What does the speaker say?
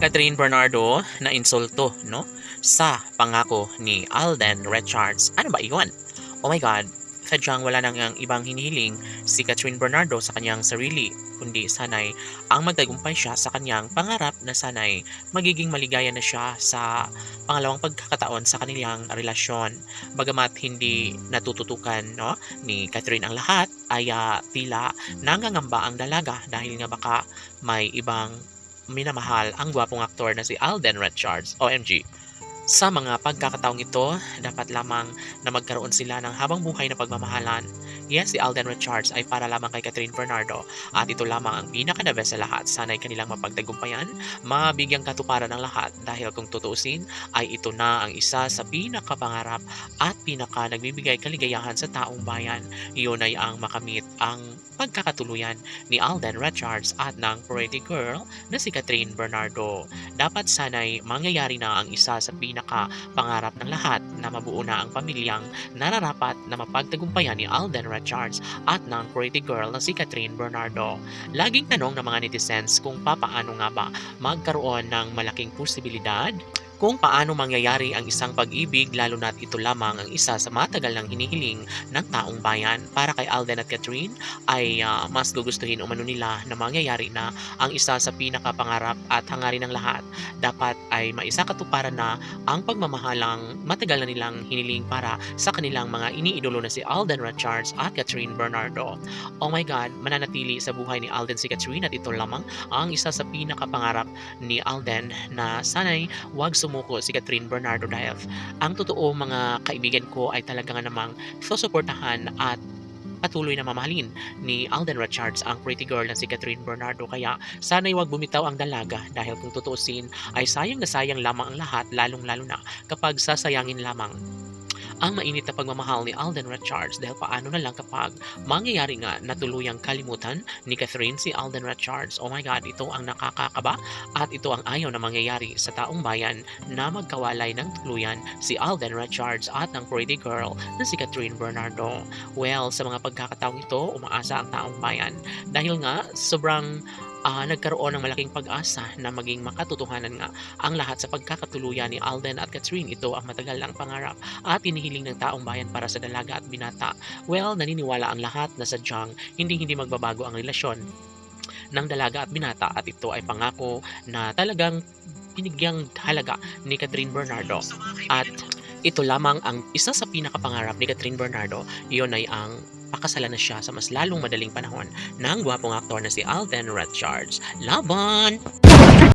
Catherine Bernardo na insulto, no? Sa pangako ni Alden Richards. Ano ba iyon? Oh my God, sadyang wala nang ang ibang hinihiling si Catherine Bernardo sa kanyang sarili, kundi sanay ang magtagumpay siya sa kanyang pangarap na sanay magiging maligaya na siya sa pangalawang pagkakataon sa kanilang relasyon. Bagamat hindi natututukan no, ni Catherine ang lahat, ay tila nangangamba ang dalaga dahil nga baka may ibang minamahal ang gwapong aktor na si Alden Richards. OMG. Sa mga pagkakataong ito, dapat lamang na magkaroon sila ng habang buhay na pagmamahalan. Yes, si Alden Richards ay para lamang kay Catherine Bernardo at ito lamang ang pinaka-the best sa lahat. Sana'y kanilang mapagtagumpayan, mabigyang katuparan ng lahat dahil kung tutuusin ay ito na ang isa sa pinaka-pangarap at pinaka-nagbibigay kaligayahan sa taong bayan. Iyon ay ang makamit ang pagkakatuluyan ni Alden Richards at ng pretty girl na si Catherine Bernardo. Dapat sana'y mangyayari na ang isa sa pinaka-pangarap ng lahat na mabuo na ang pamilyang nararapat na mapagtagumpayan ni Alden Richards at ng pretty girl na si Catherine Bernardo. Laging tanong ng mga netizens kung papaano nga ba magkaroon ng malaking posibilidad kung paano mangyayari ang isang pag-ibig lalo na't ito lamang ang isa sa matagal ng hinihiling ng taong bayan. Para kay Alden at Catherine ay mas gugustuhin umano nila na mangyayari na ang isa sa pinakapangarap at hangarin ng lahat. Dapat ay maisakatuparan na ang pagmamahalang matagal na nilang hiniling para sa kanilang mga iniidolo na si Alden Richards at Catherine Bernardo. Oh my God, mananatili sa buhay ni Alden si Catherine at ito lamang ang isa sa pinakapangarap ni Alden na sana'y wag sumuko si Catherine Bernardo dahil ang totoo mga kaibigan ko ay talaga nga namang susuportahan at patuloy na mamahalin ni Alden Richards ang pretty girl na si Catherine Bernardo. Kaya sana'y wag bumitaw ang dalaga dahil kung tutuusin ay sayang na sayang lamang ang lahat, lalong-lalo na kapag sasayangin lamang ang mainit na pagmamahal ni Alden Richards dahil paano na lang kapag mangyayari nga na tuluyang kalimutan ni Catherine si Alden Richards. Oh my God, ito ang nakakakaba at ito ang ayaw na mangyayari sa taong bayan na magkawalay ng tuluyan si Alden Richards at ng pretty girl na si Catherine Bernardo. Well, sa mga pagkakataong ito, umaasa ang taong bayan dahil nga sobrang nagkaroon ng malaking pag-asa na maging makatotohanan nga ang lahat sa pagkakatuluyan ni Alden at Catherine. Ito ang matagal lang pangarap at inihiling ng taong bayan para sa dalaga at binata. Well, naniniwala ang lahat na sadyang hindi magbabago ang relasyon ng dalaga at binata at ito ay pangako na talagang binigyang halaga ni Catherine Bernardo at ito lamang ang isa sa pinakapangarap ni Catherine Bernardo. Iyon ay ang pakasalan na siya sa mas lalong madaling panahon ng gwapong aktor na si Alden Richards. Laban!